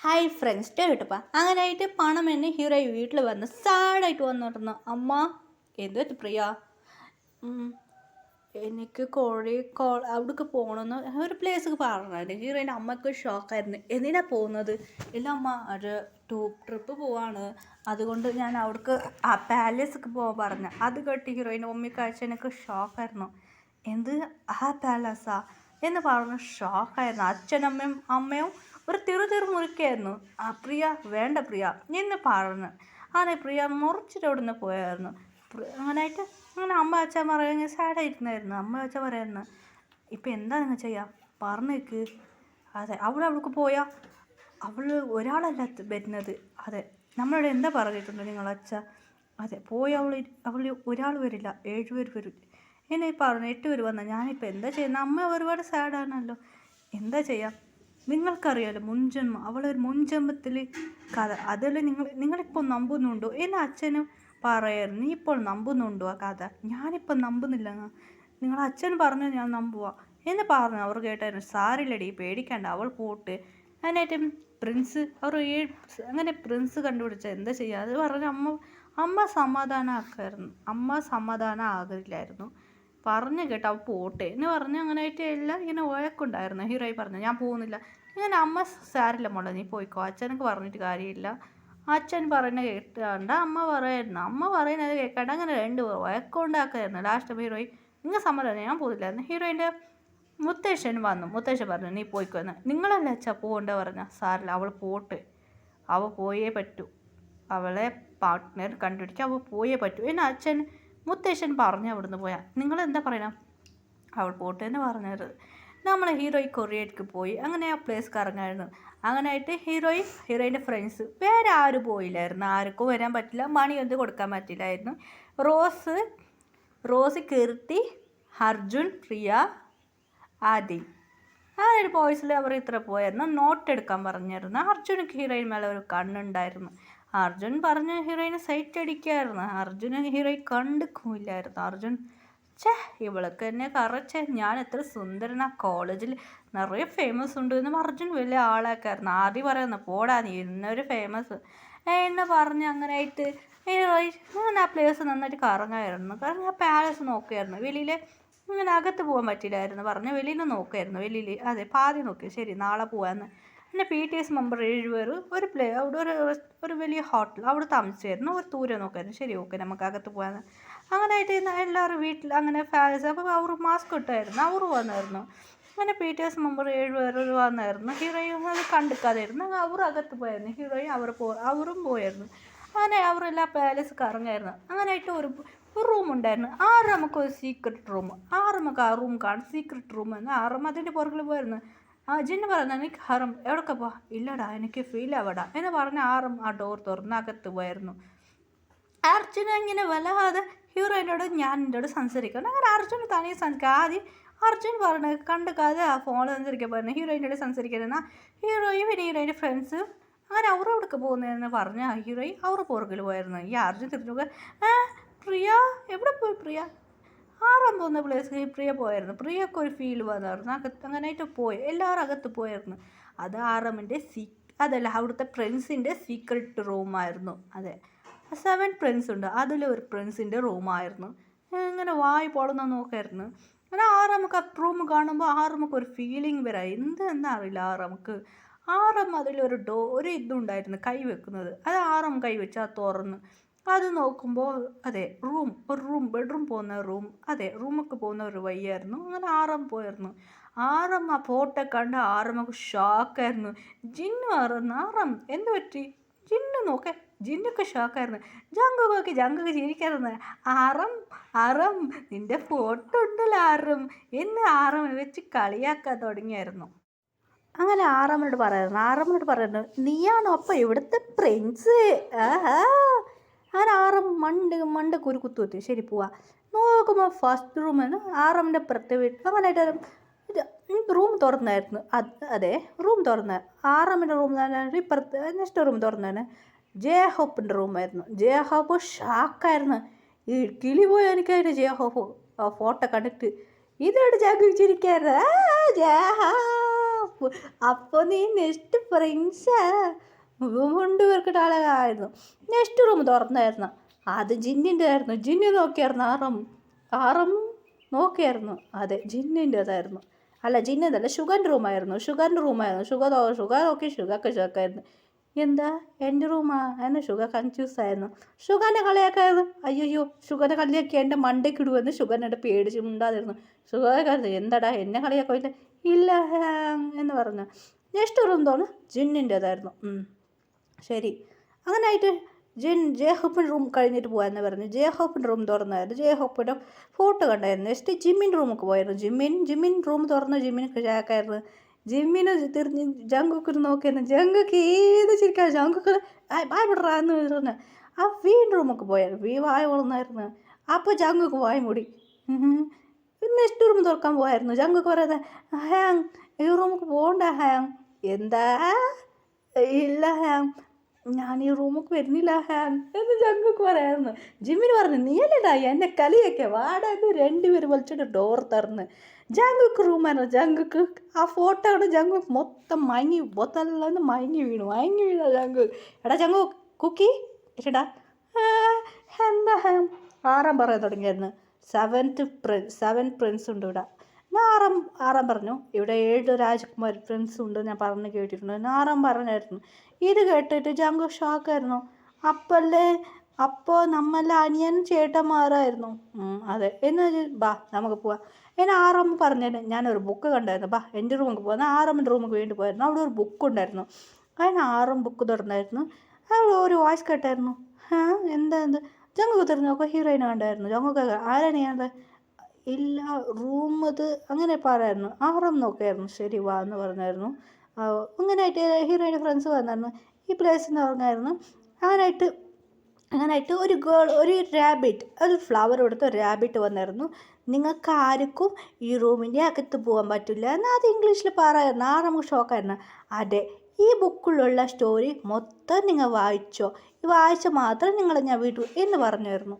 Hi friends കേട്ടപ്പാ അങ്ങനെയായിട്ട് പണം എന്നെ ഹീറോ വീട്ടിൽ വന്ന് സാഡായിട്ട് വന്നിരുന്നു. അമ്മ എന്ത് പറ്റി പ്രിയ? എനിക്ക് അവിടേക്ക് പോകണമെന്ന് ഒരു പ്ലേസൊക്കെ പറഞ്ഞായിരുന്നു. ഹീറോയിൻ്റെ അമ്മയ്ക്ക് ഷോക്കായിരുന്നു. എന്തിനാ പോകുന്നത്? ഇല്ല അമ്മ, ഒരു ട്രിപ്പ് പോവാണ്, അതുകൊണ്ട് ഞാൻ അവിടേക്ക് പാലസൊക്കെ പോകാൻ പറഞ്ഞു. അത് കേട്ട് ഹീറോയിൻ്റെ മമ്മിക്ക് അച്ഛനൊക്കെ ഷോക്കായിരുന്നു. എന്ത് ആ പാലസാ എന്ന് പറഞ്ഞ് ഷോക്കായിരുന്നു. അമ്മയും ഒരു തിറു മുറിക്കായിരുന്നു. ആ പ്രിയ വേണ്ട പ്രിയ എന്ന് പറഞ്ഞു. അങ്ങനെ പ്രിയ മുറിച്ചിട്ട് അവിടെ നിന്ന് പോയായിരുന്നു. അങ്ങനായിട്ട് അങ്ങനെ അമ്മ അച്ഛൻ പറയുക സാഡായിരുന്നായിരുന്നു. അമ്മ അച്ഛൻ പറയായിരുന്നു, ഇപ്പം എന്താ നിങ്ങൾ ചെയ്യുക പറഞ്ഞേക്ക്. അതെ, അവൾക്ക് പോയാൽ അവൾ ഒരാളല്ല വരുന്നത്. അതെ, നമ്മളോട് എന്താ പറഞ്ഞിട്ടുണ്ട് നിങ്ങളച്ഛ? അതെ, പോയി അവൾ ഒരാൾ വരില്ല, 7 പേർ വരും എന്നെ പറഞ്ഞു. 8 പേർ വന്നാൽ ഞാനിപ്പോൾ എന്താ ചെയ്യുന്നത്? അമ്മ ഒരുപാട് സാഡാണല്ലോ, എന്താ ചെയ്യാം? നിങ്ങൾക്കറിയാലോ മുൻജന്മം, അവളൊരു മുൻജന്മത്തിൽ കഥ. അതിൽ നിങ്ങളിപ്പോൾ നമ്പുന്നുണ്ടോ എന്ന് അച്ഛനും പറയായിരുന്നു. നീ ഇപ്പോൾ നമ്പുന്നുണ്ടോ ആ കഥ? ഞാനിപ്പോൾ നമ്പുന്നില്ല, നിങ്ങൾ അച്ഛൻ പറഞ്ഞു ഞാൻ നമ്പുക എന്ന് പറഞ്ഞു. അവർ കേട്ടായിരുന്നു. സാരില്ലടി, പേടിക്കണ്ട, അവൾ പോട്ട്. അതിനായിട്ട് പ്രിൻസ് അങ്ങനെ പ്രിൻസ് കണ്ടുപിടിച്ച എന്താ ചെയ്യുക? അത് പറഞ്ഞ് അമ്മ സമാധാനമാക്കായിരുന്നു. അമ്മ സമാധാനം ആകില്ലായിരുന്നു. പറഞ്ഞു കേട്ടോ അവൾ പോട്ടെ എന്ന് പറഞ്ഞ് അങ്ങനെയായിട്ട് എല്ലാം ഇങ്ങനെ വഴക്കുണ്ടായിരുന്നു. ഹീറോയി പറഞ്ഞു ഞാൻ പോകുന്നില്ല. ഇങ്ങനെ അമ്മ സാരില്ല മോളെ, നീ പോയിക്കോ, അച്ഛനൊക്കെ പറഞ്ഞിട്ട് കാര്യമില്ല. അച്ഛൻ പറയുന്നത് കേട്ടാണ്ട് അമ്മ പറയുന്നത് കേൾക്കാണ്ട് അങ്ങനെ 2 വഴക്കുണ്ടാക്കായിരുന്നു. ലാസ്റ്റ് ഹീറോയി നിങ്ങൾ സമ്മതം ഞാൻ പോകില്ലായിരുന്നു. ഹീറോയിൻ്റെ മുത്തശ്ശൻ വന്നു. മുത്തശ്ശൻ പറഞ്ഞു നീ പോയിക്കോ എന്ന്. നിങ്ങളല്ല അച്ഛാ പോകണ്ട പറഞ്ഞ. സാരില്ല, അവൾ പോട്ട്, അവൾ പോയേ പറ്റൂ, അവളെ പാർട്ട്ണർ കണ്ടുപിടിക്കുക, അവൾ പോയേ പറ്റൂ എന്ന് മുത്തശ്ശൻ പറഞ്ഞു. അവിടുന്ന് പോയാൽ നിങ്ങളെന്താ പറയണം? അവൾ പോട്ട് എന്ന് പറഞ്ഞത്. നമ്മൾ ഹീറോയി കൊറിയക്ക് പോയി. അങ്ങനെ ആ പ്ലേസ് കറങ്ങായിരുന്നു. അങ്ങനെയായിട്ട് ഹീറോയിൻ്റെ ഫ്രണ്ട്സ് വേറെ ആരും പോയില്ലായിരുന്നു. ആർക്കും വരാൻ പറ്റില്ല, മണിയൊന്നും കൊടുക്കാൻ പറ്റില്ലായിരുന്നു. റോസ്, കീർത്തി, അർജുൻ, പ്രിയ, ആദി, ആ ഒരു ബോയ്സിൽ അവർ ഇത്ര പോയായിരുന്നു. നോട്ട് എടുക്കാൻ പറഞ്ഞായിരുന്നു. അർജുനക്ക് ഹീറോയിൻ മേലെ ഒരു കണ്ണുണ്ടായിരുന്നു. അർജുൻ പറഞ്ഞ് ഹീറോയിനെ സൈറ്റ് അടിക്കായിരുന്നു. അർജുന് ഹീറോയിൻ കണ്ടുക്കില്ലായിരുന്നു. അർജുൻ ഇവൾക്ക് എന്നെ കറച്ചേ, ഞാൻ എത്ര സുന്ദരനാ, കോളേജിൽ നിറയെ ഫേമസ് ഉണ്ട് എന്നും അർജുൻ വലിയ ആളാക്കായിരുന്നു. ആദ്യം പറയുന്നു പോടാ നീ ഇന്നൊരു ഫേമസ് എന്ന് പറഞ്ഞ് അങ്ങനെയായിട്ട് അങ്ങനെ ആ പ്ലേസ് നന്നായിട്ട് കറങ്ങായിരുന്നു. കാരണം ആ പാലസ് നോക്കിയായിരുന്നു. വെളിയിൽ ഇങ്ങനെ അകത്ത് പോകാൻ പറ്റില്ലായിരുന്നു പറഞ്ഞ് വെളിയിൽ നിന്ന് നോക്കുമായിരുന്നു. വെളിയിൽ അതെ പാതി നോക്കി. ശരി നാളെ പോകാമെന്ന്. പിന്നെ PTS മെമ്പർ 7 പേർ അവിടെ ഒരു വലിയ ഹോട്ടൽ അവിടെ താമസിച്ചായിരുന്നു. ഒരു ദൂരെ നോക്കായിരുന്നു. ശരി ഓക്കെ നമുക്ക് അകത്ത് പോകാമെന്ന്. അങ്ങനെയായിട്ട് എല്ലാവരും വീട്ടിൽ അങ്ങനെ ഫാൻസ് അപ്പോൾ അവർ മാസ്ക് ഇട്ടായിരുന്നു. അവർ വന്നായിരുന്നു. അങ്ങനെ PTS മെമ്പർ 7 പേർ വന്നായിരുന്നു. ഹീറോയും അത് കണ്ടിക്കാതായിരുന്നു. അവർ അകത്ത് പോയായിരുന്നു. ഹീറോയും അവരും പോയായിരുന്നു. അങ്ങനെ അവരെല്ലാം പാലസ് കറങ്ങായിരുന്നു. അങ്ങനെയായിട്ട് ഒരു റൂം ഉണ്ടായിരുന്നു. നമുക്കൊരു സീക്രട്ട് റൂം. നമുക്ക് ആ റൂം കാണും, സീക്രട്ട് റൂം എന്ന്. അതിൻ്റെ പുറകിൽ പോയിരുന്നു. ജിന്ന് പറയുന്നത് എനിക്ക് എവിടൊക്കെ പോ? ഇല്ലടാ എനിക്ക് ഫീൽ ആവടാ എന്ന് പറഞ്ഞ് ആ ഡോർ തുറന്ന് അകത്ത് പോയായിരുന്നു. അർജുന ഇങ്ങനെ വല്ലാതെ ഹീറോയിനോട് ഞാൻ എന്നോട് സംസാരിക്കണം. അങ്ങനെ അർജുന് തനിയെ ആദ്യം അർജുൻ പറഞ്ഞത് കണ്ടുക്കാതെ ആ ഫോണിൽ സംസാരിക്കാൻ പറഞ്ഞു. ഹീറോയിനോട് സംസാരിക്കുന്ന ഹീറോയിൻ്റെ ഫ്രണ്ട്സ് അങ്ങനെ അവരോടൊക്കെ പോകുന്നതെന്ന് പറഞ്ഞ് അവർ പുറകിൽ പോയിരുന്നു. ഈ അർജുൻ തിരിഞ്ഞു പ്രിയ എവിടെ പോയി? പ്രിയ പോകുന്ന പ്ലേസ് പ്രിയ പോയായിരുന്നു. പ്രിയക്ക് ഒരു ഫീൽ വന്നായിരുന്നു. അങ്ങനെയായിട്ട് പോയി. എല്ലാവരും അകത്ത് പോയായിരുന്നു. അത് അതല്ല അവിടുത്തെ ഫ്രണ്ട്സിൻ്റെ സീക്രട്ട് റൂമായിരുന്നു. അതെ, 7 ഫ്രണ്ട്സ് ഉണ്ട്. അതിലൊരു ഫ്രണ്ട്സിൻ്റെ റൂമായിരുന്നു. ഇങ്ങനെ വായി പൊളന്ന് നോക്കായിരുന്നു. അങ്ങനെ നമുക്ക് ആ റൂം കാണുമ്പോൾ നമുക്ക് ഒരു ഫീലിംഗ് വരാം. എന്താ അറിയില്ല. അതിലൊരു ഒരു ഇതുണ്ടായിരുന്നു കൈ വെക്കുന്നത്. അത് കൈ വെച്ച് അത് തുറന്ന് അത് നോക്കുമ്പോൾ അതെ ബെഡ്റൂം പോകുന്ന റൂം, അതെ റൂമൊക്കെ പോകുന്ന ഒരു വഴിയായിരുന്നു. അങ്ങനെ പോയായിരുന്നു. ആ ഫോട്ടോ കണ്ട് നമുക്ക് ഷോക്കായിരുന്നു. ജിന്നു ആറം എന്ത് പറ്റി? ജിന്നൊക്കെ ഷോക്കായിരുന്നു. ജങ്കൊക്കെ ചിരിക്കായിരുന്നു. ആറം നിൻ്റെ ഫോട്ടോ ഉണ്ടല്ലോ എന്ന് വെച്ച് കളിയാക്കാൻ തുടങ്ങിയായിരുന്നു. അങ്ങനെ ആറമ്മനോട് പറയുന്നു നീയാണോ അപ്പം ഇവിടുത്തെ പ്രിൻസ്? അങ്ങനെ മണ്ട കുരുക്കുത്തു എത്തി. ശരി പോവാ നോക്കുമ്പോൾ ഫസ്റ്റ് റൂമെന്ന് ആറമ്മിൻ്റെ പ്രത്യേക അങ്ങനെയായിട്ട് റൂം തുറന്നായിരുന്നു. അതെ റൂം തുറന്ന് ആറമ്മിൻ്റെ റൂം ഇപ്പുറത്ത് നെക്സ്റ്റ് റൂം തുറന്നാണ് ജയഹോപ്പിൻ്റെ റൂമായിരുന്നു. ജയഹോപ്പ് ഷാക്കായിരുന്നു. ഈ കിളി പോയി എനിക്കായിട്ട് ജയഹോപ്പ് ഫോട്ടോ കണ്ടിട്ട് ഇതോട് ജാഗരിച്ചിരിക്കായിരുന്നു. അപ്പോൾ നീ നെക്സ്റ്റ് പ്രിൻസാ. രണ്ടുപേർക്കിട്ട് അഴകായിരുന്നു. നെക്സ്റ്റ് റൂം തുറന്നായിരുന്നു. അത് ജിന്നിൻ്റെ ആയിരുന്നു. ജിന്നി നോക്കിയായിരുന്നു ആറും നോക്കിയായിരുന്നു. അതെ, ജിന്നിൻ്റെതായിരുന്നു. അല്ല, ജിന്നിൻ്റെല്ല, ഷുഗറിൻ്റെ റൂമായിരുന്നു. ഷുഗർ നോക്കി ഷുഗർക്ക് ഷോക്കായിരുന്നു. എന്താ എൻ്റെ റൂമാ എന്നെ ഷുഗർ കൺഫ്യൂസ് ആയിരുന്നു. ഷുഗറിനെ കളിയാക്കായിരുന്നു. അയ്യോ, ഷുഗറിനെ കളിയാക്കി എൻ്റെ മണ്ടയ്ക്ക് ഇടുമെന്ന് ഷുഗറിനെ പേടിച്ച് മിണ്ടാതിരുന്നു. ഷുഗറെ കരുത്, എന്താടാ എന്നെ കളിയാക്കില്ല ഇല്ല എന്ന് പറഞ്ഞു. നെക്സ്റ്റ് റൂം തോന്നുന്നു ജിന്നിൻ്റെതായിരുന്നു. ശരി, അങ്ങനെ ആയിട്ട് ജേഹോപ്പിൻ്റെ റൂം കഴിഞ്ഞിട്ട് പോകാമെന്ന് പറഞ്ഞു. ജേഹോപ്പിൻ്റെ റൂം തുറന്നായിരുന്നു. ജേഹോപ്പിൻ്റെ ഫോട്ടോ കണ്ടായിരുന്നു. നെക്സ്റ്റ് ജിമ്മിൻ്റെ റൂമൊക്കെ പോയായിരുന്നു. ജിമ്മിൻ റൂം തുറന്ന് ജിമ്മിന് ചാക്കായിരുന്നു. ജിമ്മിനെ തിരിഞ്ഞ് ജങ്കുക്കിന് നോക്കിയായിരുന്നു. ജങ്കുക്ക് ഏത് ചിരിക്കാൻ ജങ്കുക്ക് ഭയപ്പെടാന്ന് പറഞ്ഞു. ആ വീണ്ടും റൂമൊക്കെ പോയായിരുന്നു. വായ കൊള്ളുന്നായിരുന്നു. അപ്പോൾ ജങ്കുക്ക് വായ മൂടി. നെക്സ്റ്റ് റൂം തുറക്കാൻ പോയായിരുന്നു. ജങ്കുക്ക് പറയുന്നത്, ഹാങ് ഈ റൂമൊക്കെ പോകണ്ട ഹാങ്. എന്താ? ഇല്ല ഹാങ്, ഞാൻ ഈ റൂമൊക്കെ വരുന്നില്ല ഹാങ് എന്ന് ജങ്കുക്ക് പറയായിരുന്നു. ജിമ്മിന് പറഞ്ഞു, നീയല്ലേടാ എന്നെ കളിയൊക്കെ വാടാ എന്ന് രണ്ടുപേരും വലിച്ചിട്ട് ഡോർ തുറന്ന് ജങ്കുക്ക് റൂമായിരുന്നു. ജങ്കുക്ക് ആ ഫോട്ടോ കൊണ്ട് ജങ്കുക്ക് മൊത്തം ബൊത്തല്ലെന്ന് മയങ്ങി വീണ ജങ്കുക്ക്. എടാ ജങ്കു കുക്കി എടാ എന്താ ഹാങ് ആറാം പറയാൻ തുടങ്ങിയായിരുന്നു. സെവൻ പ്രിൻസ് ഉണ്ട് ഇവിടെ. ഞാൻ ആറാം പറഞ്ഞു, ഇവിടെ 7 രാജകുമാരി പ്രിൻസ് ഉണ്ട് ഞാൻ പറഞ്ഞു കേട്ടിട്ടുണ്ട് എന്ന് ആറാം പറഞ്ഞായിരുന്നു. ഇത് കേട്ടിട്ട് ജങ്കു ഷോക്കായിരുന്നു. അപ്പോൾ നമ്മളെ അനിയൻ ചേട്ടന്മാരായിരുന്നു. അതെ, എന്ന് ബാ നമുക്ക് പോവാം എന്നെ ആറാമ്മ പറഞ്ഞേന്. ഞാനൊരു ബുക്ക് കണ്ടായിരുന്നു. ബാ എൻ്റെ റൂമിൽ പോകുന്ന ആറാമ്മൻ്റെ റൂമിൽ വേണ്ടി പോയിരുന്നു. അവിടെ ഒരു ബുക്ക് ഉണ്ടായിരുന്നു. അതിന് ആറും ബുക്ക് തുറന്നായിരുന്നു. അവിടെ ഒരു വോയിസ് കേട്ടായിരുന്നു. എന്താ ജങ്കുക്ക് തിരിഞ്ഞു നോക്കുക, ഹീറോയിനെ കണ്ടായിരുന്നു. ജങ്കുക്ക് ആരാണ് ഞാനത് ഇല്ല റൂം അത് അങ്ങനെ പറയായിരുന്നു. ആറാം നോക്കായിരുന്നു. ശരി വാ എന്ന് പറഞ്ഞായിരുന്നു. അങ്ങനെയായിട്ട് ഹീറോയിൻ്റെ ഫ്രണ്ട്സ് വന്നായിരുന്നു. ഈ പ്ലേസ് എന്ന് പറഞ്ഞായിരുന്നു. അങ്ങനായിട്ട് ഒരു റാബിറ്റ്, ഒരു ഫ്ലവർ കൊടുത്ത് ഒരു റാബിറ്റ് വന്നായിരുന്നു. നിങ്ങൾക്ക് ആർക്കും ഈ റൂമിൻ്റെ അകത്ത് പോകാൻ പറ്റില്ല എന്നാൽ അത് ഇംഗ്ലീഷിൽ പറയായിരുന്നു. നമുക്ക് ഷോക്കായിരുന്നു. അതെ, ഈ ബുക്കിലുള്ള സ്റ്റോറി മൊത്തം നിങ്ങൾ വായിച്ചോ, വായിച്ച മാത്രം ഞാൻ വിടൂ എന്ന് പറഞ്ഞായിരുന്നു.